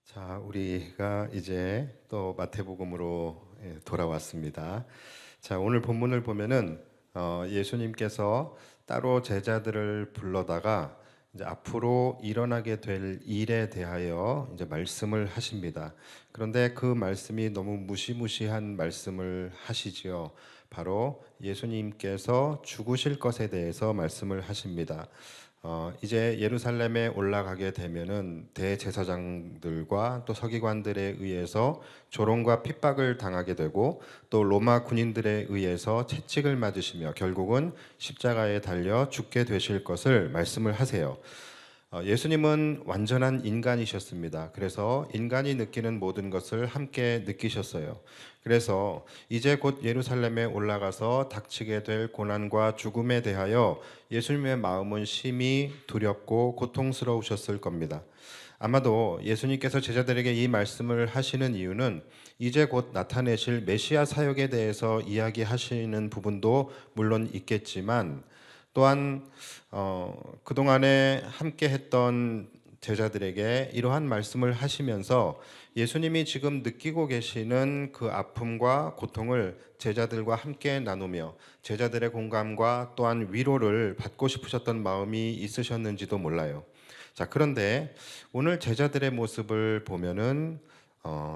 자, 우리가 이제 또 마태복음으로 돌아왔습니다. 자, 오늘 본문을 보면은 예수님께서 따로 제자들을 불러다가 이제 앞으로 일어나게 될 일에 대하여 이제 말씀을 하십니다. 그런데 그 말씀이 너무 무시무시한 말씀을 하시지요. 바로 예수님께서 죽으실 것에 대해서 말씀을 하십니다. 이제 예루살렘에 올라가게 되면은 대제사장들과 또 서기관들에 의해서 조롱과 핍박을 당하게 되고 또 로마 군인들에 의해서 채찍을 맞으시며 결국은 십자가에 달려 죽게 되실 것을 말씀을 하세요. 예수님은 완전한 인간이셨습니다. 그래서 인간이 느끼는 모든 것을 함께 느끼셨어요. 그래서 이제 곧 예루살렘에 올라가서 닥치게 될 고난과 죽음에 대하여 예수님의 마음은 심히 두렵고 고통스러우셨을 겁니다. 아마도 예수님께서 제자들에게 이 말씀을 하시는 이유는 이제 곧 나타내실 메시아 사역에 대해서 이야기하시는 부분도 물론 있겠지만 또한 그동안에 함께 했던 제자들에게 이러한 말씀을 하시면서 예수님이 지금 느끼고 계시는 그 아픔과 고통을 제자들과 함께 나누며 제자들의 공감과 또한 위로를 받고 싶으셨던 마음이 있으셨는지도 몰라요. 자, 그런데 오늘 제자들의 모습을 보면은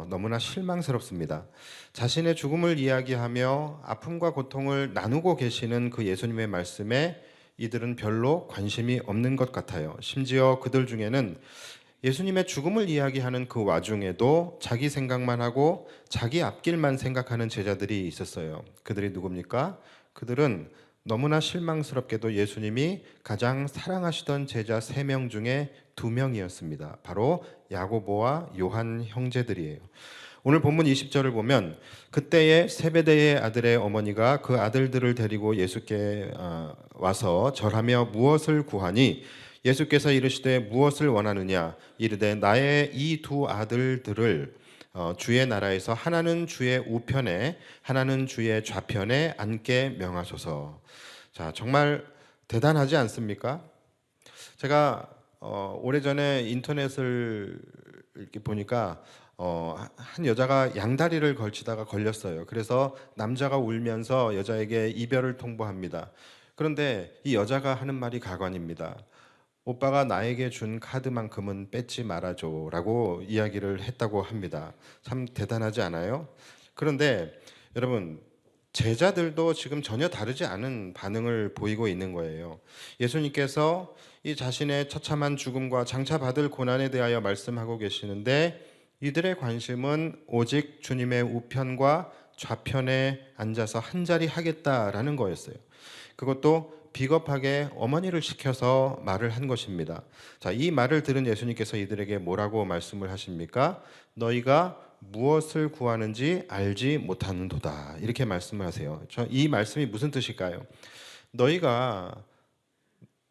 너무나 실망스럽습니다. 자신의 죽음을 이야기하며 아픔과 고통을 나누고 계시는 그 예수님의 말씀에 이들은 별로 관심이 없는 것 같아요. 심지어 그들 중에는 예수님의 죽음을 이야기하는 그 와중에도 자기 생각만 하고 자기 앞길만 생각하는 제자들이 있었어요. 그들이 누굽니까? 그들은 너무나 실망스럽게도 예수님이 가장 사랑하시던 제자 3명 중에 2명이었습니다. 바로 야고보와 요한 형제들이에요. 오늘 본문 20절을 보면 그때에 세베대의 아들의 어머니가 그 아들들을 데리고 예수께 와서 절하며 무엇을 구하니 예수께서 이르시되 무엇을 원하느냐 이르되 나의 이 2 아들들을 주의 나라에서 하나는 주의 우편에 하나는 주의 좌편에 앉게 명하소서. 자, 정말 대단하지 않습니까? 제가 오래전에 인터넷을 이렇게 보니까 한 여자가 양다리를 걸치다가 걸렸어요. 그래서 남자가 울면서 여자에게 이별을 통보합니다. 그런데 이 여자가 하는 말이 가관입니다. 오빠가 나에게 준 카드만큼은 뺏지 말아줘라고 이야기를 했다고 합니다. 참 대단하지 않아요? 그런데 여러분, 제자들도 지금 전혀 다르지 않은 반응을 보이고 있는 거예요. 예수님께서 이 자신의 처참한 죽음과 장차 받을 고난에 대하여 말씀하고 계시는데 이들의 관심은 오직 주님의 우편과 좌편에 앉아서 한 자리 하겠다라는 거였어요. 그것도 비겁하게 어머니를 시켜서 말을 한 것입니다. 자, 이 말을 들은 예수님께서 이들에게 뭐라고 말씀을 하십니까? 너희가 무엇을 구하는지 알지 못하는도다. 이렇게 말씀을 하세요. 이 말씀이 무슨 뜻일까요? 너희가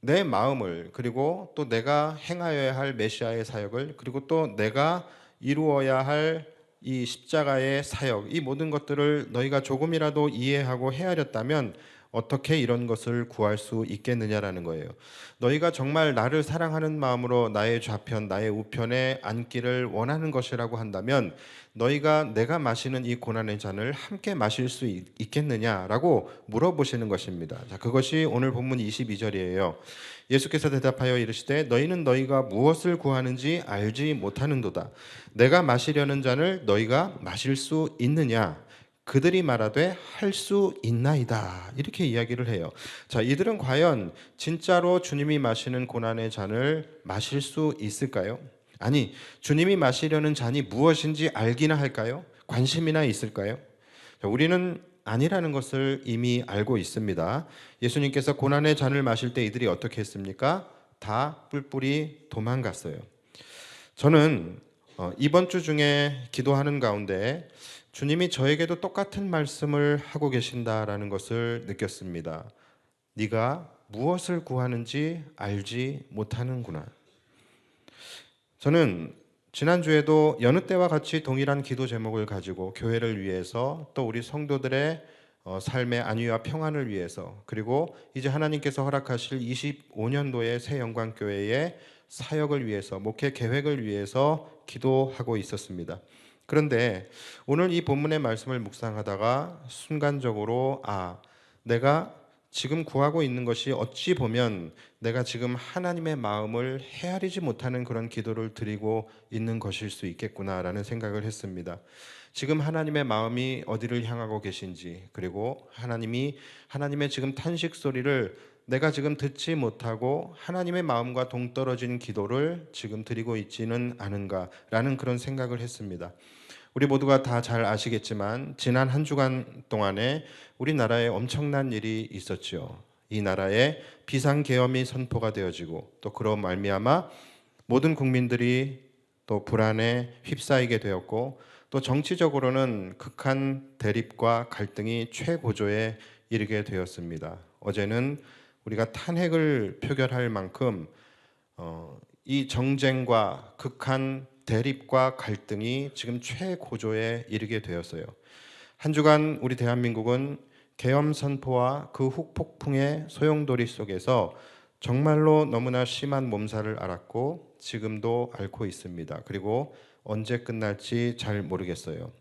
내 마음을 그리고 또 내가 행하여야 할 메시아의 사역을 그리고 또 내가 이루어야 할 이 십자가의 사역 이 모든 것들을 너희가 조금이라도 이해하고 헤아렸다면 어떻게 이런 것을 구할 수 있겠느냐라는 거예요. 너희가 정말 나를 사랑하는 마음으로 나의 좌편, 나의 우편에 앉기를 원하는 것이라고 한다면 너희가 내가 마시는 이 고난의 잔을 함께 마실 수 있겠느냐라고 물어보시는 것입니다. 자, 그것이 오늘 본문 22절이에요. 예수께서 대답하여 이르시되 너희는 너희가 무엇을 구하는지 알지 못하는도다. 내가 마시려는 잔을 너희가 마실 수 있느냐? 그들이 말하되 할 수 있나이다. 이렇게 이야기를 해요. 자, 이들은 과연 진짜로 주님이 마시는 고난의 잔을 마실 수 있을까요? 아니, 주님이 마시려는 잔이 무엇인지 알기나 할까요? 관심이나 있을까요? 자, 우리는 아니라는 것을 이미 알고 있습니다. 예수님께서 고난의 잔을 마실 때 이들이 어떻게 했습니까? 다 뿔뿔이 도망갔어요. 저는 이번 주 중에 기도하는 가운데 주님이 저에게도 똑같은 말씀을 하고 계신다라는 것을 느꼈습니다. 네가 무엇을 구하는지 알지 못하는구나. 저는 지난주에도 여느 때와 같이 동일한 기도 제목을 가지고 교회를 위해서 또 우리 성도들의 삶의 안위와 평안을 위해서 그리고 이제 하나님께서 허락하실 25년도의 새 영광교회의 사역을 위해서, 목회 계획을 위해서 기도하고 있었습니다. 그런데 오늘 이 본문의 말씀을 묵상하다가 순간적으로 내가 지금 구하고 있는 것이 어찌 보면 내가 지금 하나님의 마음을 헤아리지 못하는 그런 기도를 드리고 있는 것일 수 있겠구나라는 생각을 했습니다. 지금 하나님의 마음이 어디를 향하고 계신지, 그리고 하나님의 지금 탄식 소리를 내가 지금 듣지 못하고 하나님의 마음과 동떨어진 기도를 지금 드리고 있지는 않은가라는 그런 생각을 했습니다. 우리 모두가 다 잘 아시겠지만 지난 한 주간 동안에 우리나라에 엄청난 일이 있었죠. 이 나라에 비상계엄이 선포가 되어지고 또 그로 말미암아 모든 국민들이 또 불안에 휩싸이게 되었고, 또 정치적으로는 극한 대립과 갈등이 최고조에 이르게 되었습니다. 어제는 우리가 탄핵을 표결할 만큼 이 정쟁과 극한 대립과 갈등이 지금 최고조에 이르게 되었어요. 한 주간 우리 대한민국은 계엄 선포와 그 후폭풍의 소용돌이 속에서 정말로 너무나 심한 몸살을 앓았고 지금도 앓고 있습니다. 그리고 언제 끝날지 잘 모르겠어요.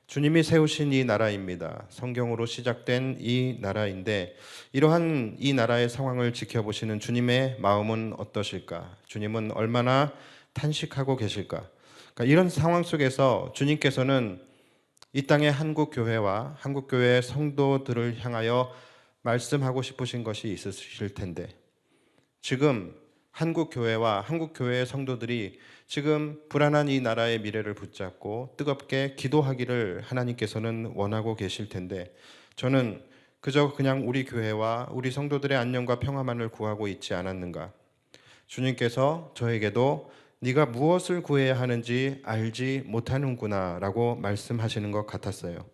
주님이 세우신 이 나라입니다. 성경으로 시작된 이 나라인데, 이러한 이 나라의 상황을 지켜보시는 주님의 마음은 어떠실까? 주님은 얼마나 탄식하고 계실까? 그러니까 이런 상황 속에서 주님께서는 이 땅의 한국교회와 한국교회 성도들을 향하여 말씀하고 싶으신 것이 있으실 텐데, 지금 한국교회와 한국교회의 성도들이 지금 불안한 이 나라의 미래를 붙잡고 뜨겁게 기도하기를 하나님께서는 원하고 계실 텐데, 저는 그저 그냥 우리 교회와 우리 성도들의 안녕과 평화만을 구하고 있지 않았는가? 주님께서 저에게도 네가 무엇을 구해야 하는지 알지 못하는구나 라고 말씀하시는 것 같았어요.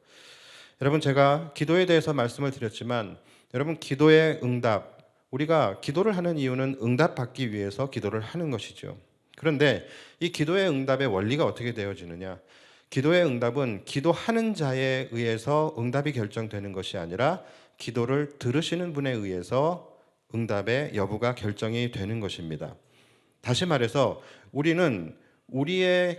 여러분, 제가 기도에 대해서 말씀을 드렸지만, 여러분, 기도의 응답, 우리가 기도를 하는 이유는 응답받기 위해서 기도를 하는 것이죠. 그런데 이 기도의 응답의 원리가 어떻게 되어지느냐? 기도의 응답은 기도하는 자에 의해서 응답이 결정되는 것이 아니라 기도를 들으시는 분에 의해서 응답의 여부가 결정이 되는 것입니다. 다시 말해서 우리는 우리가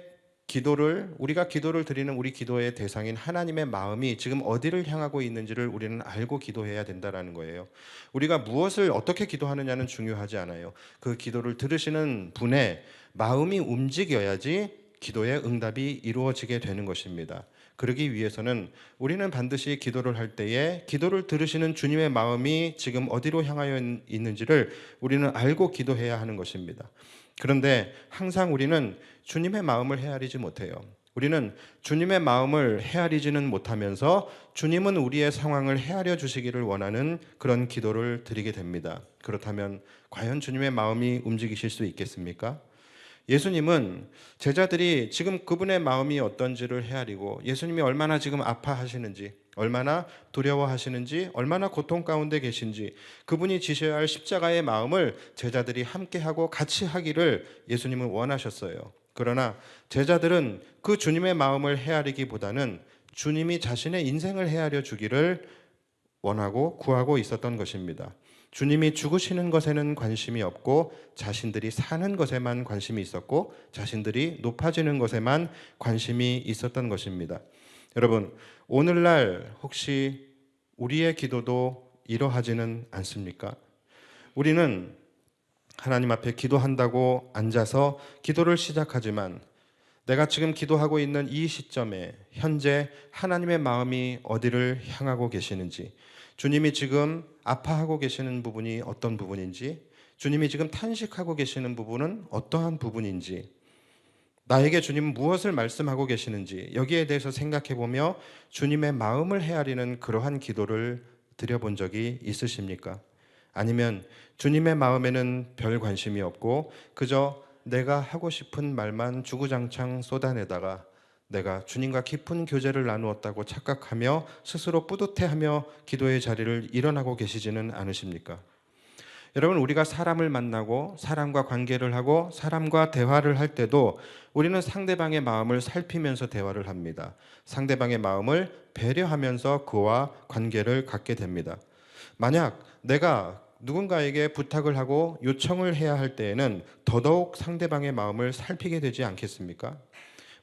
기도를 드리는 우리 기도의 대상인 하나님의 마음이 지금 어디를 향하고 있는지를 우리는 알고 기도해야 된다는 거예요. 우리가 무엇을 어떻게 기도하느냐는 중요하지 않아요. 그 기도를 들으시는 분의 마음이 움직여야지 기도의 응답이 이루어지게 되는 것입니다. 그러기 위해서는 우리는 반드시 기도를 할 때에 기도를 들으시는 주님의 마음이 지금 어디로 향하여 있는지를 우리는 알고 기도해야 하는 것입니다. 그런데 항상 우리는 주님의 마음을 헤아리지 못해요. 우리는 주님의 마음을 헤아리지는 못하면서 주님은 우리의 상황을 헤아려 주시기를 원하는 그런 기도를 드리게 됩니다. 그렇다면 과연 주님의 마음이 움직이실 수 있겠습니까? 예수님은 제자들이 지금 그분의 마음이 어떤지를 헤아리고, 예수님이 얼마나 지금 아파하시는지, 얼마나 두려워하시는지, 얼마나 고통 가운데 계신지, 그분이 지셔야 할 십자가의 마음을 제자들이 함께하고 같이 하기를 예수님은 원하셨어요. 그러나 제자들은 그 주님의 마음을 헤아리기보다는 주님이 자신의 인생을 헤아려 주기를 원하고 구하고 있었던 것입니다. 주님이 죽으시는 것에는 관심이 없고 자신들이 사는 것에만 관심이 있었고 자신들이 높아지는 것에만 관심이 있었던 것입니다. 여러분, 오늘날 혹시 우리의 기도도 이러하지는 않습니까? 우리는 하나님 앞에 기도한다고 앉아서 기도를 시작하지만 내가 지금 기도하고 있는 이 시점에 현재 하나님의 마음이 어디를 향하고 계시는지, 주님이 지금 아파하고 계시는 부분이 어떤 부분인지, 주님이 지금 탄식하고 계시는 부분은 어떠한 부분인지, 나에게 주님은 무엇을 말씀하고 계시는지 여기에 대해서 생각해 보며 주님의 마음을 헤아리는 그러한 기도를 드려본 적이 있으십니까? 아니면 주님의 마음에는 별 관심이 없고 그저 내가 하고 싶은 말만 주구장창 쏟아내다가 내가 주님과 깊은 교제를 나누었다고 착각하며 스스로 뿌듯해하며 기도의 자리를 일어나고 계시지는 않으십니까? 여러분, 우리가 사람을 만나고 사람과 관계를 하고 사람과 대화를 할 때도 우리는 상대방의 마음을 살피면서 대화를 합니다. 상대방의 마음을 배려하면서 그와 관계를 갖게 됩니다. 만약 내가 누군가에게 부탁을 하고 요청을 해야 할 때에는 더더욱 상대방의 마음을 살피게 되지 않겠습니까?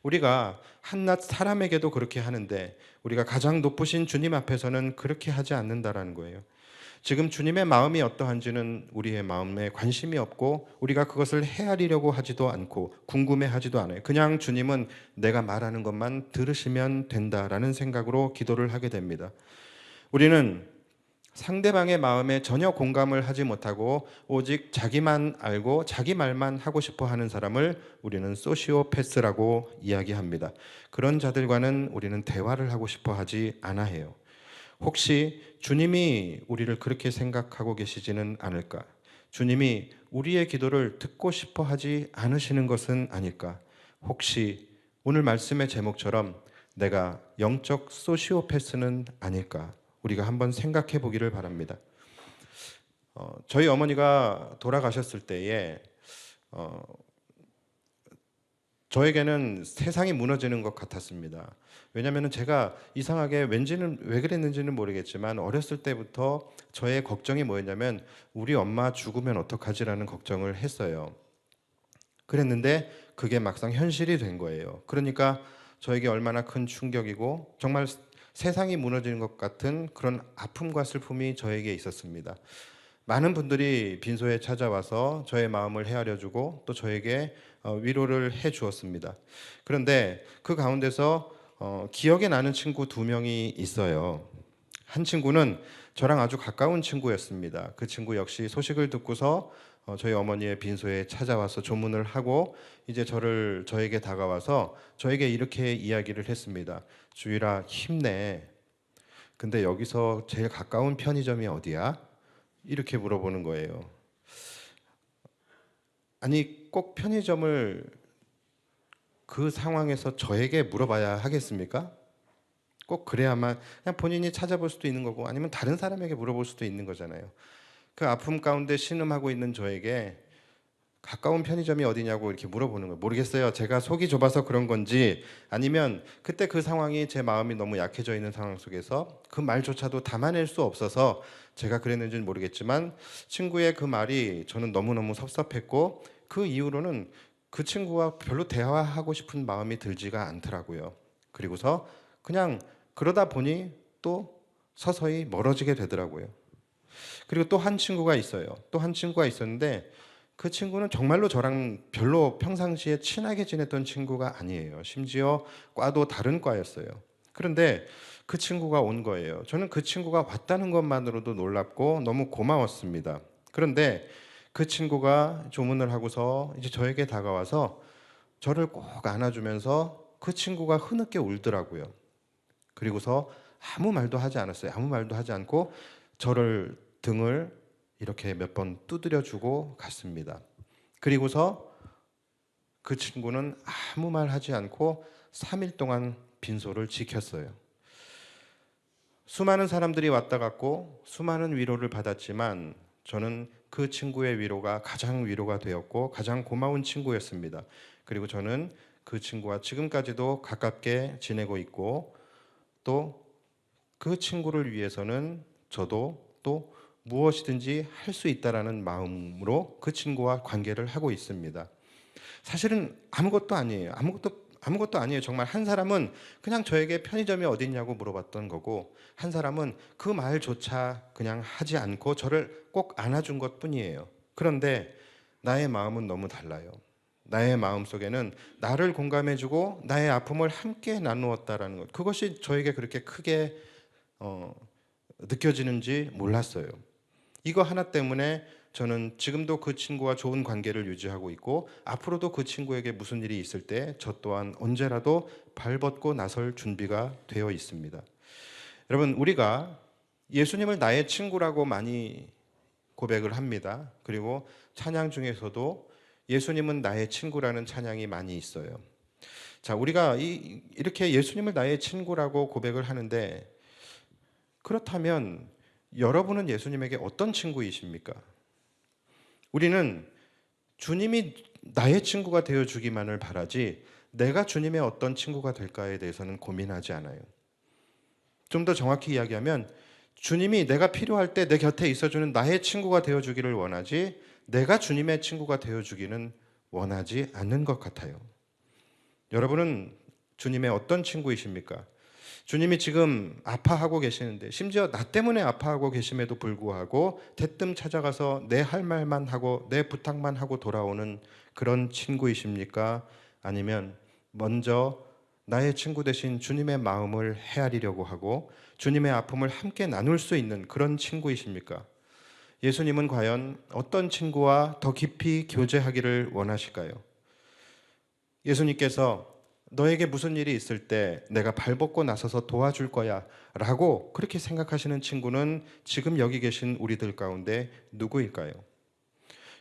우리가 한낱 사람에게도 그렇게 하는데 우리가 가장 높으신 주님 앞에서는 그렇게 하지 않는다라는 거예요. 지금 주님의 마음이 어떠한지는 우리의 마음에 관심이 없고 우리가 그것을 헤아리려고 하지도 않고 궁금해하지도 않아요. 그냥 주님은 내가 말하는 것만 들으시면 된다라는 생각으로 기도를 하게 됩니다. 우리는 상대방의 마음에 전혀 공감을 하지 못하고 오직 자기만 알고 자기 말만 하고 싶어 하는 사람을 우리는 소시오패스라고 이야기합니다. 그런 자들과는 우리는 대화를 하고 싶어 하지 않아 해요. 혹시 주님이 우리를 그렇게 생각하고 계시지는 않을까? 주님이 우리의 기도를 듣고 싶어 하지 않으시는 것은 아닐까? 혹시 오늘 말씀의 제목처럼 내가 영적 소시오패스는 아닐까? 우리가 한번 생각해 보기를 바랍니다. 저희 어머니가 돌아가셨을 때에 저에게는 세상이 무너지는 것 같았습니다. 왜냐하면 제가 이상하게 왠지는 왜 그랬는지는 모르겠지만 어렸을 때부터 저의 걱정이 뭐였냐면 우리 엄마 죽으면 어떡하지라는 걱정을 했어요. 그랬는데 그게 막상 현실이 된 거예요. 그러니까 저에게 얼마나 큰 충격이고 정말 세상이 무너지는 것 같은 그런 아픔과 슬픔이 저에게 있었습니다. 많은 분들이 빈소에 찾아와서 저의 마음을 헤아려주고 또 저에게 위로를 해 주었습니다. 그런데 그 가운데서 기억에 나는 친구 두 명이 있어요. 한 친구는 저랑 아주 가까운 친구였습니다. 그 친구 역시 소식을 듣고서 저희 어머니의 빈소에 찾아와서 조문을 하고 이제 저에게 다가와서 저에게 이렇게 이야기를 했습니다. 주일아 힘내. 근데 여기서 제일 가까운 편의점이 어디야? 이렇게 물어보는 거예요. 아니 꼭 편의점을 그 상황에서 저에게 물어봐야 하겠습니까? 꼭 그래야만 그냥 본인이 찾아볼 수도 있는 거고 아니면 다른 사람에게 물어볼 수도 있는 거잖아요. 그 아픔 가운데 신음하고 있는 저에게 가까운 편의점이 어디냐고 이렇게 물어보는 거예요. 모르겠어요. 제가 속이 좁아서 그런 건지 아니면 그때 그 상황이 제 마음이 너무 약해져 있는 상황 속에서 그 말조차도 담아낼 수 없어서 제가 그랬는지는 모르겠지만 친구의 그 말이 저는 너무너무 섭섭했고 그 이후로는 그 친구와 별로 대화하고 싶은 마음이 들지가 않더라고요. 그리고서 그냥 그러다 보니 또 서서히 멀어지게 되더라고요. 그리고 또 한 친구가 있어요. 또 한 친구가 있었는데 그 친구는 정말로 저랑 별로 평상시에 친하게 지냈던 친구가 아니에요. 심지어 과도 다른 과였어요. 그런데 그 친구가 온 거예요. 저는 그 친구가 왔다는 것만으로도 놀랍고 너무 고마웠습니다. 그런데 그 친구가 조문을 하고서 이제 저에게 다가와서 저를 꼭 안아주면서 그 친구가 흐느껴 울더라고요. 그리고서 아무 말도 하지 않았어요. 아무 말도 하지 않고 저를 등을 이렇게 몇 번 두드려 주고 갔습니다. 그리고서 그 친구는 아무 말 하지 않고 3일 동안 빈소를 지켰어요. 수많은 사람들이 왔다 갔고 수많은 위로를 받았지만 저는 그 친구의 위로가 가장 위로가 되었고 가장 고마운 친구였습니다. 그리고 저는 그 친구와 지금까지도 가깝게 지내고 있고 또 그 친구를 위해서는 저도 또 무엇이든지 할 수 있다라는 마음으로 그 친구와 관계를 하고 있습니다. 사실은 아무것도 아니에요. 아무것도 아니에요. 정말 한 사람은 그냥 저에게 편의점이 어디 있냐고 물어봤던 거고 한 사람은 그 말조차 그냥 하지 않고 저를 꼭 안아준 것뿐이에요. 그런데 나의 마음은 너무 달라요. 나의 마음 속에는 나를 공감해주고 나의 아픔을 함께 나누었다라는 것. 그것이 저에게 그렇게 크게 느껴지는지 몰랐어요. 이거 하나 때문에 저는 지금도 그 친구와 좋은 관계를 유지하고 있고 앞으로도 그 친구에게 무슨 일이 있을 때 저 또한 언제라도 발벗고 나설 준비가 되어 있습니다. 여러분, 우리가 예수님을 나의 친구라고 많이 고백을 합니다. 그리고 찬양 중에서도 예수님은 나의 친구라는 찬양이 많이 있어요. 자, 우리가 이렇게 예수님을 나의 친구라고 고백을 하는데 그렇다면 여러분은 예수님에게 어떤 친구이십니까? 우리는 주님이 나의 친구가 되어 주기만을 바라지 내가 주님의 어떤 친구가 될까에 대해서는 고민하지 않아요. 좀 더 정확히 이야기하면 주님이 내가 필요할 때 내 곁에 있어주는 나의 친구가 되어주기를 원하지 내가 주님의 친구가 되어주기는 원하지 않는 것 같아요. 여러분은 주님의 어떤 친구이십니까? 주님이 지금 아파하고 계시는데 심지어 나 때문에 아파하고 계심에도 불구하고 대뜸 찾아가서 내 할 말만 하고 내 부탁만 하고 돌아오는 그런 친구이십니까? 아니면 먼저 나의 친구 대신 주님의 마음을 헤아리려고 하고 주님의 아픔을 함께 나눌 수 있는 그런 친구이십니까? 예수님은 과연 어떤 친구와 더 깊이 교제하기를 원하실까요? 예수님께서 너에게 무슨 일이 있을 때 내가 발벗고 나서서 도와줄 거야 라고 그렇게 생각하시는 친구는 지금 여기 계신 우리들 가운데 누구일까요?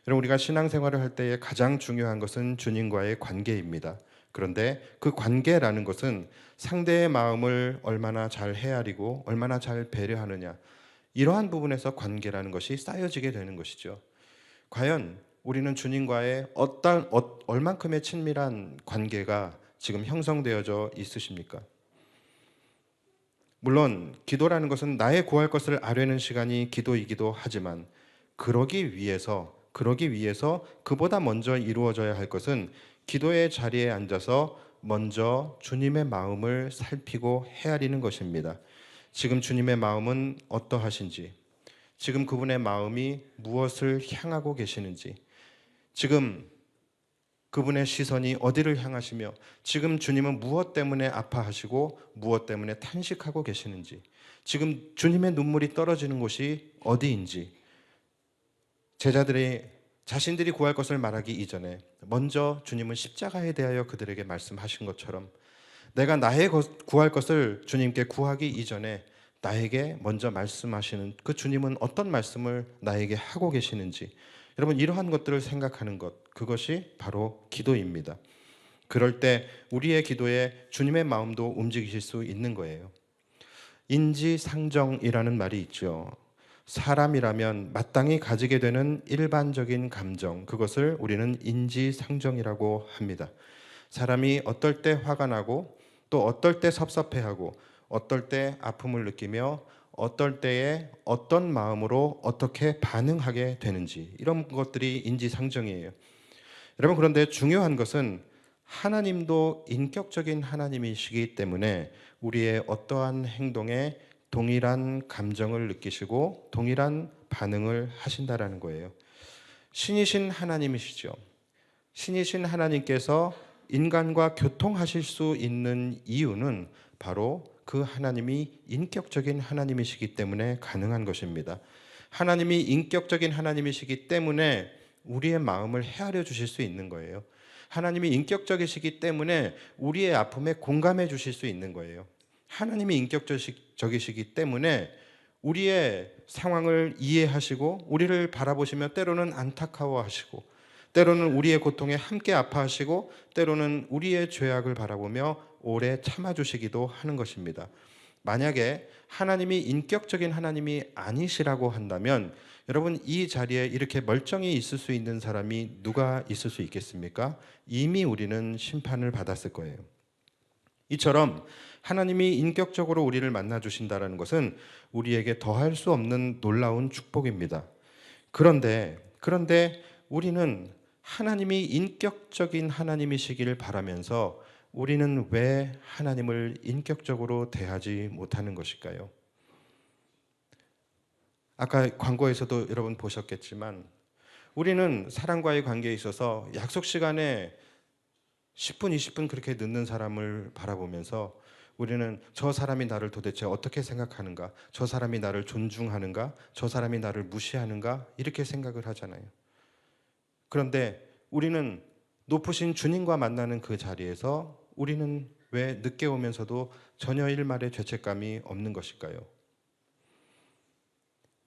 여러분, 우리가 신앙생활을 할 때에 가장 중요한 것은 주님과의 관계입니다. 그런데 그 관계라는 것은 상대의 마음을 얼마나 잘 헤아리고 얼마나 잘 배려하느냐, 이러한 부분에서 관계라는 것이 쌓여지게 되는 것이죠. 과연 우리는 주님과의 얼만큼의 친밀한 관계가 지금 형성되어져 있으십니까? 물론 기도라는 것은 나의 구할 것을 아뢰는 시간이 기도이기도 하지만 그러기 위해서 그보다 먼저 이루어져야 할 것은 기도의 자리에 앉아서 먼저 주님의 마음을 살피고 헤아리는 것입니다. 지금 주님의 마음은 어떠하신지, 지금 그분의 마음이 무엇을 향하고 계시는지, 지금 그분의 시선이 어디를 향하시며 지금 주님은 무엇 때문에 아파하시고 무엇 때문에 탄식하고 계시는지, 지금 주님의 눈물이 떨어지는 곳이 어디인지, 제자들이 자신들이 구할 것을 말하기 이전에 먼저 주님은 십자가에 대하여 그들에게 말씀하신 것처럼 내가 나의 구할 것을 주님께 구하기 이전에 나에게 먼저 말씀하시는 그 주님은 어떤 말씀을 나에게 하고 계시는지, 여러분, 이러한 것들을 생각하는 것, 그것이 바로 기도입니다. 그럴 때 우리의 기도에 주님의 마음도 움직이실 수 있는 거예요. 인지상정이라는 말이 있죠. 사람이라면 마땅히 가지게 되는 일반적인 감정, 그것을 우리는 인지상정이라고 합니다. 사람이 어떨 때 화가 나고 또 어떨 때 섭섭해하고 어떨 때 아픔을 느끼며 어떨 때에 어떤 마음으로 어떻게 반응하게 되는지, 이런 것들이 인지상정이에요. 여러분, 그런데 중요한 것은 하나님도 인격적인 하나님이시기 때문에 우리의 어떠한 행동에 동일한 감정을 느끼시고 동일한 반응을 하신다라는 거예요. 신이신 하나님이시죠. 신이신 하나님께서 인간과 교통하실 수 있는 이유는 바로 그 하나님이 인격적인 하나님이시기 때문에 가능한 것입니다. 하나님이 인격적인 하나님이시기 때문에 우리의 마음을 헤아려 주실 수 있는 거예요. 하나님이 인격적이시기 때문에 우리의 아픔에 공감해 주실 수 있는 거예요. 하나님이 인격적이시기 때문에 우리의 상황을 이해하시고 우리를 바라보시며 때로는 안타까워하시고 때로는 우리의 고통에 함께 아파하시고 때로는 우리의 죄악을 바라보며 오래 참아주시기도 하는 것입니다. 만약에 하나님이 인격적인 하나님이 아니시라고 한다면 여러분, 이 자리에 이렇게 멀쩡히 있을 수 있는 사람이 누가 있을 수 있겠습니까? 이미 우리는 심판을 받았을 거예요. 이처럼 하나님이 인격적으로 우리를 만나 주신다는 것은 우리에게 더할 수 없는 놀라운 축복입니다. 그런데 우리는 하나님이 인격적인 하나님이시기를 바라면서 우리는 왜 하나님을 인격적으로 대하지 못하는 것일까요? 아까 광고에서도 여러분 보셨겠지만 우리는 사람과의 관계에 있어서 약속 시간에 10분, 20분 그렇게 늦는 사람을 바라보면서 우리는 저 사람이 나를 도대체 어떻게 생각하는가? 저 사람이 나를 존중하는가? 저 사람이 나를 무시하는가? 이렇게 생각을 하잖아요. 그런데 우리는 높으신 주님과 만나는 그 자리에서 우리는 왜 늦게 오면서도 전혀 일말의 죄책감이 없는 것일까요?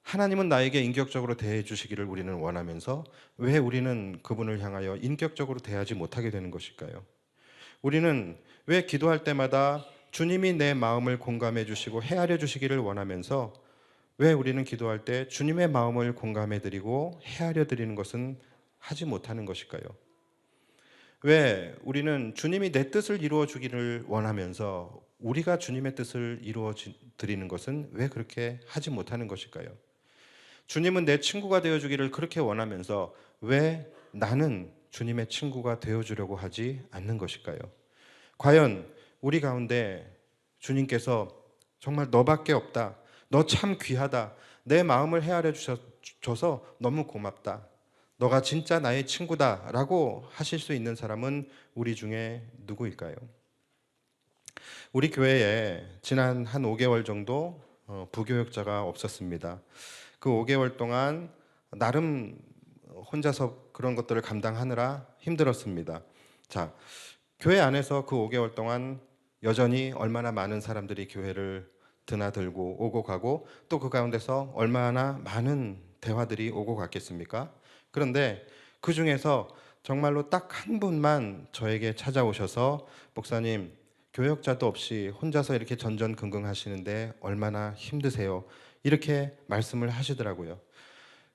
하나님은 나에게 인격적으로 대해 주시기를 우리는 원하면서 왜 우리는 그분을 향하여 인격적으로 대하지 못하게 되는 것일까요? 우리는 왜 기도할 때마다 주님이 내 마음을 공감해 주시고 헤아려 주시기를 원하면서 왜 우리는 기도할 때 주님의 마음을 공감해 드리고 헤아려 드리는 것은 하지 못하는 것일까요? 왜 우리는 주님이 내 뜻을 이루어 주기를 원하면서 우리가 주님의 뜻을 이루어 드리는 것은 왜 그렇게 하지 못하는 것일까요? 주님은 내 친구가 되어주기를 그렇게 원하면서 왜 나는 주님의 친구가 되어주려고 하지 않는 것일까요? 과연 우리 가운데 주님께서 정말 너밖에 없다, 너 참 귀하다, 내 마음을 헤아려 주셔서 너무 고맙다, 너가 진짜 나의 친구다 라고 하실 수 있는 사람은 우리 중에 누구일까요? 우리 교회에 지난 한 5개월 정도 부교육자가 없었습니다. 그 5개월 동안 나름 혼자서 그런 것들을 감당하느라 힘들었습니다. 자, 교회 안에서 그 5개월 동안 여전히 얼마나 많은 사람들이 교회를 드나들고 오고 가고 또 그 가운데서 얼마나 많은 대화들이 오고 갔겠습니까? 그런데 그 중에서 정말로 딱 한 분만 저에게 찾아오셔서 목사님, 교역자도 없이 혼자서 이렇게 전전긍긍 하시는데 얼마나 힘드세요? 이렇게 말씀을 하시더라고요.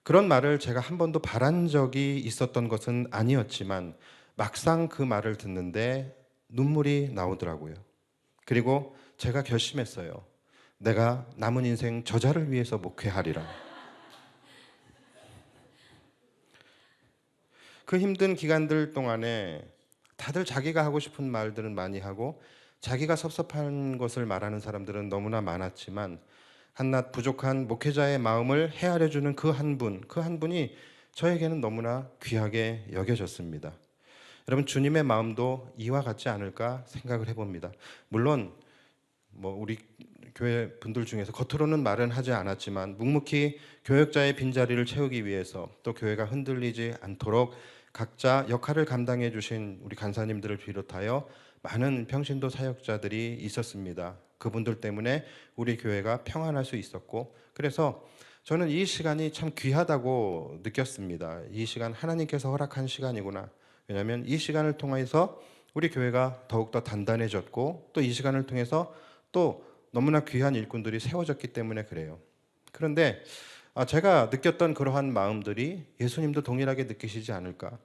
그런 말을 제가 한 번도 바란 적이 있었던 것은 아니었지만 막상 그 말을 듣는데 눈물이 나오더라고요. 그리고 제가 결심했어요. 내가 남은 인생 저자를 위해서 목회하리라. 그 힘든 기간들 동안에 다들 자기가 하고 싶은 말들은 많이 하고 자기가 섭섭한 것을 말하는 사람들은 너무나 많았지만 한낱 부족한 목회자의 마음을 헤아려주는 그 한 분, 그 한 분이 저에게는 너무나 귀하게 여겨졌습니다. 여러분, 주님의 마음도 이와 같지 않을까 생각을 해봅니다. 물론 우리 교회 분들 중에서 겉으로는 말은 하지 않았지만 묵묵히 교역자의 빈자리를 채우기 위해서 또 교회가 흔들리지 않도록 각자 역할을 감당해 주신 우리 간사님들을 비롯하여 많은 평신도 사역자들이 있었습니다. 그분들 때문에 우리 교회가 평안할 수 있었고, 그래서 저는 이 시간이 참 귀하다고 느꼈습니다. 이 시간 하나님께서 허락한 시간이구나. 왜냐하면 이 시간을 통해서 우리 교회가 더욱더 단단해졌고 또 이 시간을 통해서 또 너무나 귀한 일꾼들이 세워졌기 때문에 그래요. 그런데 제가 느꼈던 그러한 마음들이 예수님도 동일하게 느끼시지 않을까?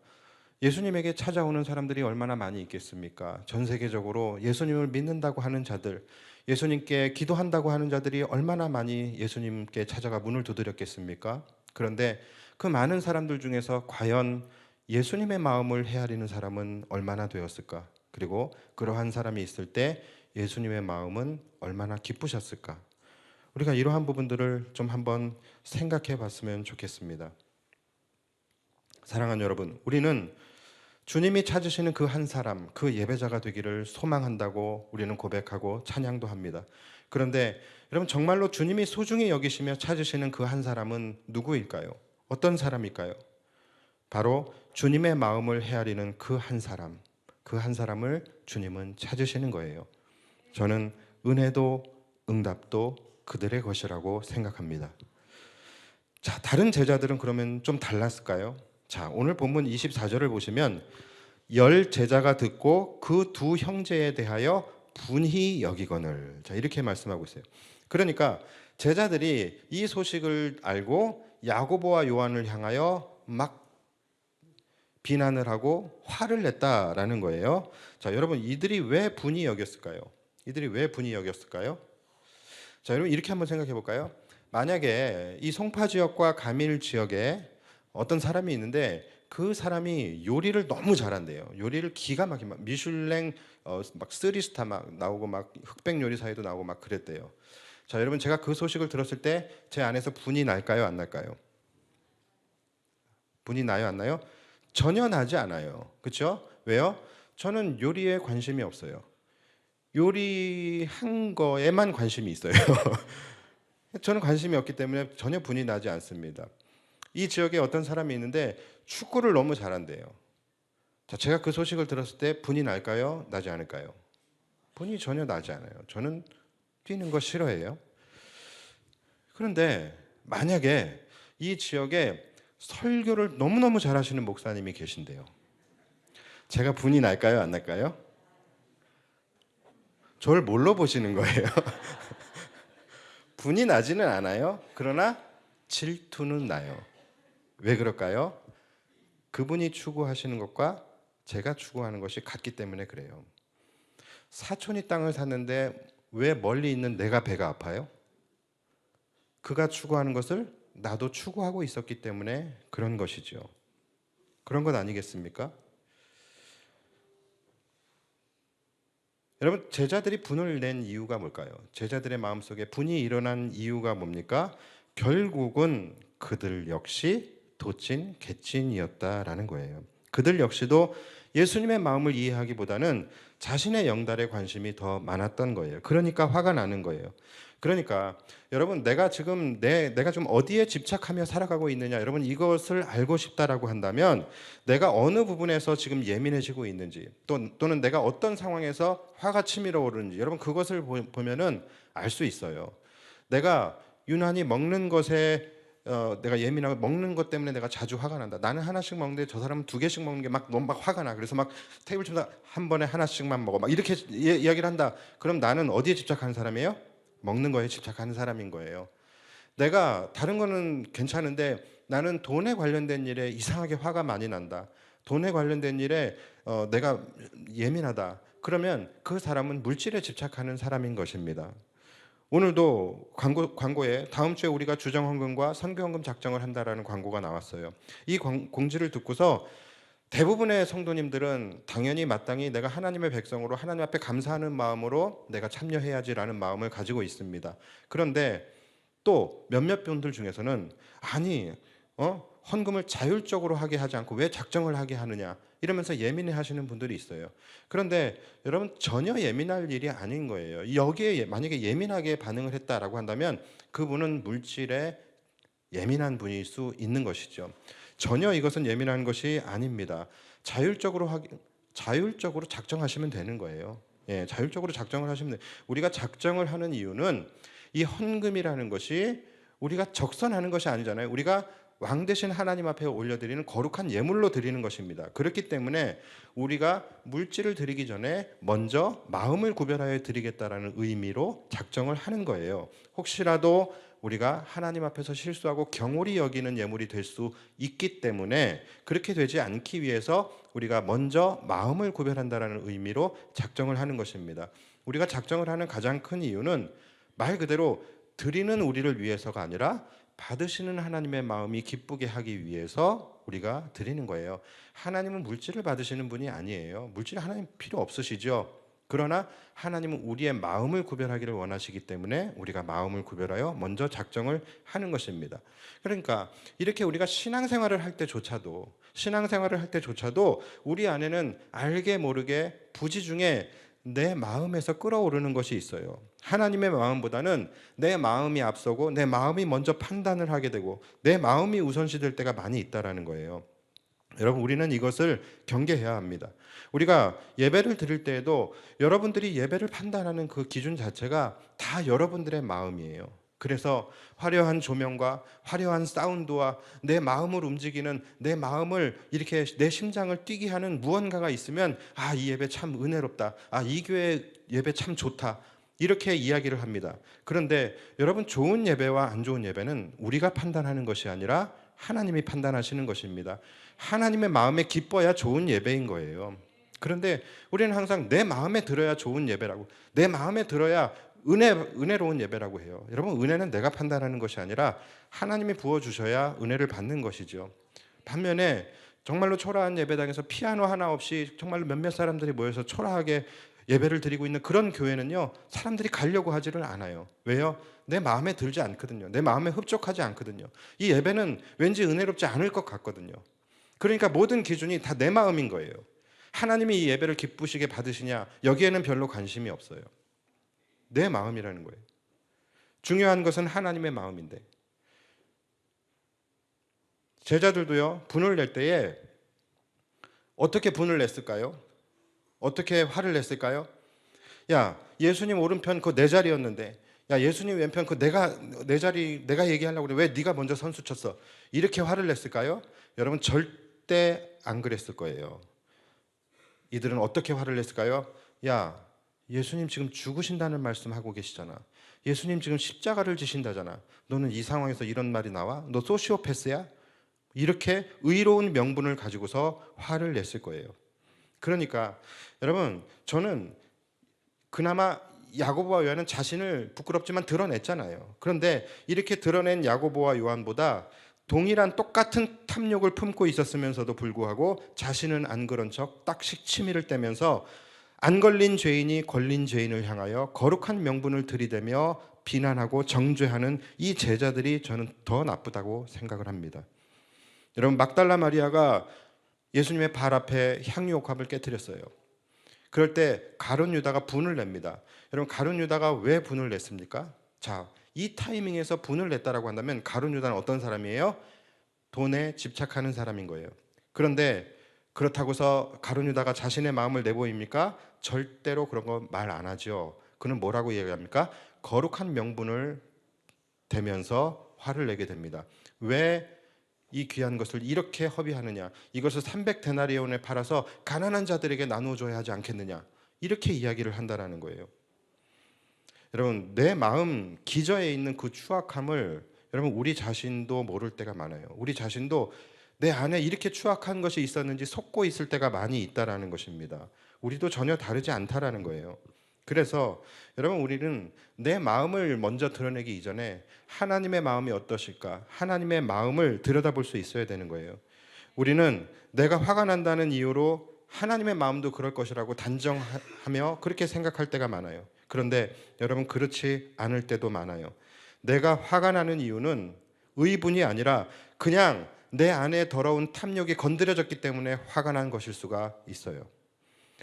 예수님에게 찾아오는 사람들이 얼마나 많이 있겠습니까? 전 세계적으로 예수님을 믿는다고 하는 자들, 예수님께 기도한다고 하는 자들이 얼마나 많이 예수님께 찾아가 문을 두드렸겠습니까? 그런데 그 많은 사람들 중에서 과연 예수님의 마음을 헤아리는 사람은 얼마나 되었을까? 그리고 그러한 사람이 있을 때 예수님의 마음은 얼마나 기쁘셨을까? 우리가 이러한 부분들을 좀 한번 생각해 봤으면 좋겠습니다. 사랑하는 여러분, 우리는 주님이 찾으시는 그 한 사람, 그 예배자가 되기를 소망한다고 우리는 고백하고 찬양도 합니다. 그런데 여러분, 정말로 주님이 소중히 여기시며 찾으시는 그 한 사람은 누구일까요? 어떤 사람일까요? 바로 주님의 마음을 헤아리는 그 한 사람, 그 한 사람을 주님은 찾으시는 거예요. 저는 은혜도 응답도 그들의 것이라고 생각합니다. 자, 다른 제자들은 그러면 좀 달랐을까요? 자, 오늘 본문 24절을 보시면 열 제자가 듣고 그 두 형제에 대하여 분히 여기거늘, 자, 이렇게 말씀하고 있어요. 그러니까 제자들이 이 소식을 알고 야고보와 요한을 향하여 막 비난을 하고 화를 냈다라는 거예요. 자, 여러분, 이들이 왜 분히 여겼을까요? 이들이 왜 분히 여겼을까요? 자, 여러분, 이렇게 한번 생각해 볼까요? 만약에 이 송파 지역과 가밀 지역에 어떤 사람이 있는데 그 사람이 요리를 너무 잘한대요. 요리를 기가 막히게 막 미슐랭 막 3스타 막 나오고 막 흑백 요리사에도 나오고 막 그랬대요. 자, 여러분, 제가 그 소식을 들었을 때 제 안에서 분이 날까요, 안 날까요? 분이 나요, 안 나요? 전혀 나지 않아요. 그렇죠? 왜요? 저는 요리에 관심이 없어요. 요리한 거에만 관심이 있어요. 저는 관심이 없기 때문에 전혀 분이 나지 않습니다. 이 지역에 어떤 사람이 있는데 축구를 너무 잘한대요. 자, 제가 그 소식을 들었을 때 분이 날까요? 나지 않을까요? 분이 전혀 나지 않아요. 저는 뛰는 거 싫어해요. 그런데 만약에 이 지역에 설교를 너무너무 잘하시는 목사님이 계신데요. 제가 분이 날까요? 안 날까요? 저를 뭘로 보시는 거예요? 분이 나지는 않아요. 그러나 질투는 나요. 왜 그럴까요? 그분이 추구하시는 것과 제가 추구하는 것이 같기 때문에 그래요. 사촌이 땅을 샀는데 왜 멀리 있는 내가 배가 아파요? 그가 추구하는 것을 나도 추구하고 있었기 때문에 그런 것이죠. 그런 것 아니겠습니까? 여러분, 제자들이 분을 낸 이유가 뭘까요? 제자들의 마음속에 분이 일어난 이유가 뭡니까? 결국은 그들 역시 도찐 개찐이었다라는 거예요. 그들 역시도 예수님의 마음을 이해하기보다는 자신의 영달에 관심이 더 많았던 거예요. 그러니까 화가 나는 거예요. 그러니까 여러분, 내가 지금 내가 좀 어디에 집착하며 살아가고 있느냐, 여러분 이것을 알고 싶다라고 한다면 내가 어느 부분에서 지금 예민해지고 있는지, 또는 내가 어떤 상황에서 화가 치밀어 오르는지, 여러분 그것을 보면은 알 수 있어요. 내가 유난히 먹는 것에 내가 예민하고 먹는 것 때문에 내가 자주 화가 난다. 나는 하나씩 먹는데 저 사람은 두 개씩 먹는 게 막 너무 막 화가 나. 그래서 막 테이블 치면서 한 번에 하나씩만 먹어. 막 이렇게 이야기를 한다. 그럼 나는 어디에 집착하는 사람이에요? 먹는 거에 집착하는 사람인 거예요. 내가 다른 거는 괜찮은데 나는 돈에 관련된 일에 이상하게 화가 많이 난다. 돈에 관련된 일에 내가 예민하다. 그러면 그 사람은 물질에 집착하는 사람인 것입니다. 오늘도 광고에 다음 주에 우리가 주정헌금과 선교헌금 작정을 한다라는 광고가 나왔어요. 이 공지를 듣고서 대부분의 성도님들은 당연히 마땅히 내가 하나님의 백성으로 하나님 앞에 감사하는 마음으로 내가 참여해야지라는 마음을 가지고 있습니다. 그런데 또 몇몇 분들 중에서는 아니 헌금을 자율적으로 하게 하지 않고 왜 작정을 하게 하느냐 이러면서 예민해 하시는 분들이 있어요. 그런데 여러분 전혀 예민할 일이 아닌 거예요. 여기에 만약에 예민하게 반응을 했다라고 한다면 그분은 물질에 예민한 분일 수 있는 것이죠. 전혀 이것은 예민한 것이 아닙니다. 자율적으로 작정하시면 되는 거예요. 예, 자율적으로 작정을 하시면 돼요. 우리가 작정을 하는 이유는 이 헌금이라는 것이 우리가 적선하는 것이 아니잖아요. 우리가 왕 대신 하나님 앞에 올려드리는 거룩한 예물로 드리는 것입니다. 그렇기 때문에 우리가 물질을 드리기 전에 먼저 마음을 구별하여 드리겠다라는 의미로 작정을 하는 거예요. 혹시라도 우리가 하나님 앞에서 실수하고 경홀히 여기는 예물이 될 수 있기 때문에 그렇게 되지 않기 위해서 우리가 먼저 마음을 구별한다라는 의미로 작정을 하는 것입니다. 우리가 작정을 하는 가장 큰 이유는 말 그대로 드리는 우리를 위해서가 아니라 받으시는 하나님의 마음이 기쁘게 하기 위해서 우리가 드리는 거예요. 하나님은 물질을 받으시는 분이 아니에요. 물질이 하나님 필요 없으시죠. 그러나 하나님은 우리의 마음을 구별하기를 원하시기 때문에 우리가 마음을 구별하여 먼저 작정을 하는 것입니다. 그러니까 이렇게 우리가 신앙생활을 할 때조차도 우리 안에는 알게 모르게 부지중에 내 마음에서 끓어오르는 것이 있어요. 하나님의 마음보다는 내 마음이 앞서고 내 마음이 먼저 판단을 하게 되고 내 마음이 우선시 될 때가 많이 있다라는 거예요. 여러분, 우리는 이것을 경계해야 합니다. 우리가 예배를 드릴 때에도 여러분들이 예배를 판단하는 그 기준 자체가 다 여러분들의 마음이에요. 그래서 화려한 조명과 화려한 사운드와 내 마음을 움직이는 내 마음을 이렇게 내 심장을 뛰게 하는 무언가가 있으면 이 예배 참 은혜롭다. 이 교회 예배 참 좋다. 이렇게 이야기를 합니다. 그런데 여러분, 좋은 예배와 안 좋은 예배는 우리가 판단하는 것이 아니라 하나님이 판단하시는 것입니다. 하나님의 마음에 기뻐야 좋은 예배인 거예요. 그런데 우리는 항상 내 마음에 들어야 좋은 예배라고, 내 마음에 들어야 은혜로운 예배라고 해요. 여러분, 은혜는 내가 판단하는 것이 아니라 하나님이 부어주셔야 은혜를 받는 것이죠. 반면에 정말로 초라한 예배당에서 피아노 하나 없이 정말로 몇몇 사람들이 모여서 초라하게 예배를 드리고 있는 그런 교회는요, 사람들이 가려고 하지를 않아요. 왜요? 내 마음에 들지 않거든요. 내 마음에 흡족하지 않거든요. 이 예배는 왠지 은혜롭지 않을 것 같거든요. 그러니까 모든 기준이 다 내 마음인 거예요. 하나님이 이 예배를 기쁘시게 받으시냐, 여기에는 별로 관심이 없어요. 내 마음이라는 거예요. 중요한 것은 하나님의 마음인데, 제자들도요, 분을 낼 때에 어떻게 분을 냈을까요? 어떻게 화를 냈을까요? 야, 예수님 오른편 그거 내 자리였는데, 야, 예수님 왼편 그 내 자리 내가 얘기하려고 그래. 왜 네가 먼저 선수 쳤어? 이렇게 화를 냈을까요? 여러분, 절대 안 그랬을 거예요. 이들은 어떻게 화를 냈을까요? 야, 예수님 지금 죽으신다는 말씀하고 계시잖아. 예수님 지금 십자가를 지신다잖아. 너는 이 상황에서 이런 말이 나와? 너 소시오패스야? 이렇게 의로운 명분을 가지고서 화를 냈을 거예요. 그러니까 여러분, 저는 그나마 야고보와 요한은 자신을 부끄럽지만 드러냈잖아요. 그런데 이렇게 드러낸 야고보와 요한보다 동일한 똑같은 탐욕을 품고 있었으면서도 불구하고 자신은 안 그런 척 딱씩 치밀을 떼면서 안 걸린 죄인이 걸린 죄인을 향하여 거룩한 명분을 들이대며 비난하고 정죄하는 이 제자들이 저는 더 나쁘다고 생각을 합니다. 여러분, 막달라 마리아가 예수님의 발 앞에 향유옥합을 깨뜨렸어요. 그럴 때 가룟 유다가 분을 냅니다. 여러분, 가룟 유다가 왜 분을 냈습니까? 자, 이 타이밍에서 분을 냈다라고 한다면 가룟 유다는 어떤 사람이에요? 돈에 집착하는 사람인 거예요. 그런데 그렇다고서 가룟 유다가 자신의 마음을 내보입니까? 절대로 그런 거 말 안 하죠. 그는 뭐라고 얘기합니까? 거룩한 명분을 대면서 화를 내게 됩니다. 왜 이 귀한 것을 이렇게 허비하느냐? 이것을 300데나리온에 팔아서 가난한 자들에게 나눠줘야 하지 않겠느냐? 이렇게 이야기를 한다라는 거예요. 여러분, 내 마음 기저에 있는 그 추악함을 여러분 우리 자신도 모를 때가 많아요. 우리 자신도 내 안에 이렇게 추악한 것이 있었는지 속고 있을 때가 많이 있다라는 것입니다. 우리도 전혀 다르지 않다라는 거예요. 그래서 여러분, 우리는 내 마음을 먼저 드러내기 이전에 하나님의 마음이 어떠실까? 하나님의 마음을 들여다볼 수 있어야 되는 거예요. 우리는 내가 화가 난다는 이유로 하나님의 마음도 그럴 것이라고 단정하며 그렇게 생각할 때가 많아요. 그런데 여러분, 그렇지 않을 때도 많아요. 내가 화가 나는 이유는 의분이 아니라 그냥 내 안에 더러운 탐욕이 건드려졌기 때문에 화가 난 것일 수가 있어요.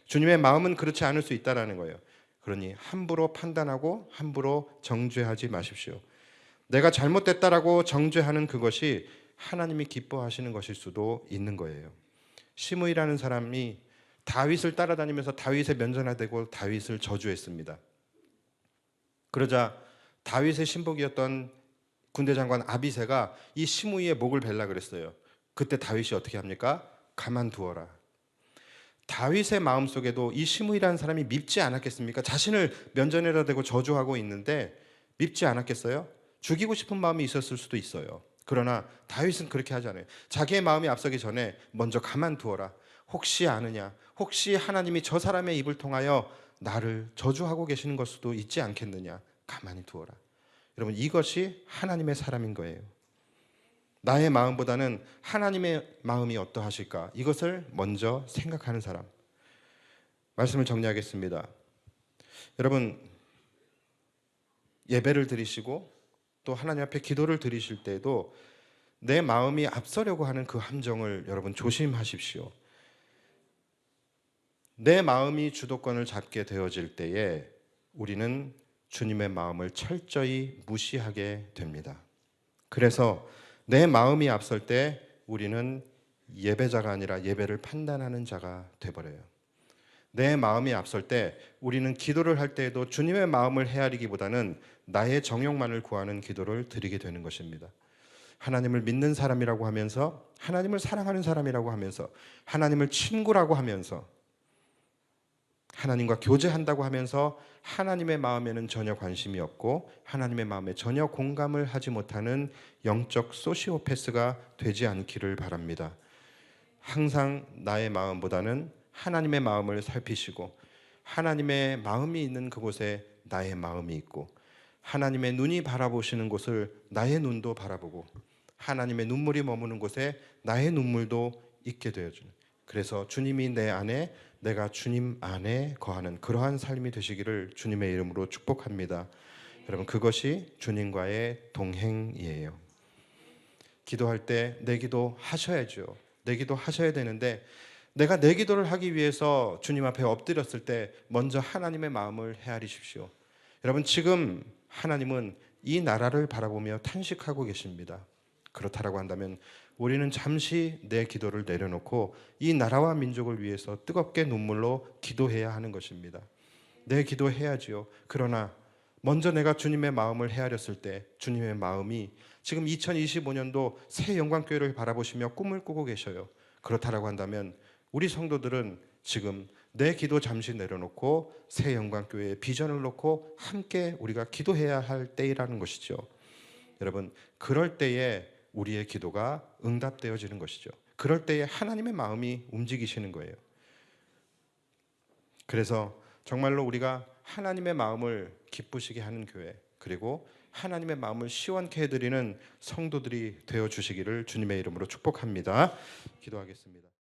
주님의 마음은 그렇지 않을 수 있다는 거예요. 그러니 함부로 판단하고 함부로 정죄하지 마십시오. 내가 잘못됐다라고 정죄하는 그것이 하나님이 기뻐하시는 것일 수도 있는 거예요. 시므이라는 사람이 다윗을 따라다니면서 다윗의 면전화되고 다윗을 저주했습니다. 그러자 다윗의 신복이었던 군대 장관 아비새가 이 시므이의 목을 벨라 그랬어요. 그때 다윗이 어떻게 합니까? 가만두어라. 다윗의 마음속에도 이 시므이라는 사람이 밉지 않았겠습니까? 자신을 면전에다 대고 저주하고 있는데 밉지 않았겠어요? 죽이고 싶은 마음이 있었을 수도 있어요. 그러나 다윗은 그렇게 하지 않아요. 자기의 마음이 앞서기 전에 먼저 가만두어라. 혹시 아느냐? 혹시 하나님이 저 사람의 입을 통하여 나를 저주하고 계시는 걸 수도 있지 않겠느냐? 가만히 두어라. 여러분, 이것이 하나님의 사람인 거예요. 나의 마음보다는 하나님의 마음이 어떠하실까? 이것을 먼저 생각하는 사람. 말씀을 정리하겠습니다. 여러분, 예배를 드리시고 또 하나님 앞에 기도를 드리실 때에도 내 마음이 앞서려고 하는 그 함정을 여러분 조심하십시오. 내 마음이 주도권을 잡게 되어질 때에 우리는 주님의 마음을 철저히 무시하게 됩니다. 그래서 내 마음이 앞설 때 우리는 예배자가 아니라 예배를 판단하는 자가 돼버려요. 내 마음이 앞설 때 우리는 기도를 할 때에도 주님의 마음을 헤아리기보다는 나의 정욕만을 구하는 기도를 드리게 되는 것입니다. 하나님을 믿는 사람이라고 하면서, 하나님을 사랑하는 사람이라고 하면서, 하나님을 친구라고 하면서, 하나님과 교제한다고 하면서 하나님의 마음에는 전혀 관심이 없고 하나님의 마음에 전혀 공감을 하지 못하는 영적 소시오패스가 되지 않기를 바랍니다. 항상 나의 마음보다는 하나님의 마음을 살피시고 하나님의 마음이 있는 그곳에 나의 마음이 있고 하나님의 눈이 바라보시는 곳을 나의 눈도 바라보고 하나님의 눈물이 머무는 곳에 나의 눈물도 있게 되어주는, 그래서 주님이 내 안에, 내가 주님 안에 거하는 그러한 삶이 되시기를 주님의 이름으로 축복합니다. 여러분, 그것이 주님과의 동행이에요. 기도할 때 내 기도 하셔야죠. 내 기도 하셔야 되는데 내가 내 기도를 하기 위해서 주님 앞에 엎드렸을 때 먼저 하나님의 마음을 헤아리십시오. 여러분, 지금 하나님은 이 나라를 바라보며 탄식하고 계십니다. 그렇다라고 한다면 우리는 잠시 내 기도를 내려놓고 이 나라와 민족을 위해서 뜨겁게 눈물로 기도해야 하는 것입니다. 내 기도해야지요. 그러나 먼저 내가 주님의 마음을 헤아렸을 때 주님의 마음이 지금 2025년도 새 영광교회를 바라보시며 꿈을 꾸고 계셔요. 그렇다라고 한다면 우리 성도들은 지금 내 기도 잠시 내려놓고 새 영광교회의 비전을 놓고 함께 우리가 기도해야 할 때이라는 것이죠. 여러분, 그럴 때에 우리의 기도가 응답되어지는 것이죠. 그럴 때에 하나님의 마음이 움직이시는 거예요. 그래서 정말로 우리가 하나님의 마음을 기쁘시게 하는 교회, 그리고 하나님의 마음을 시원케 해드리는 성도들이 되어 주시기를 주님의 이름으로 축복합니다. 기도하겠습니다.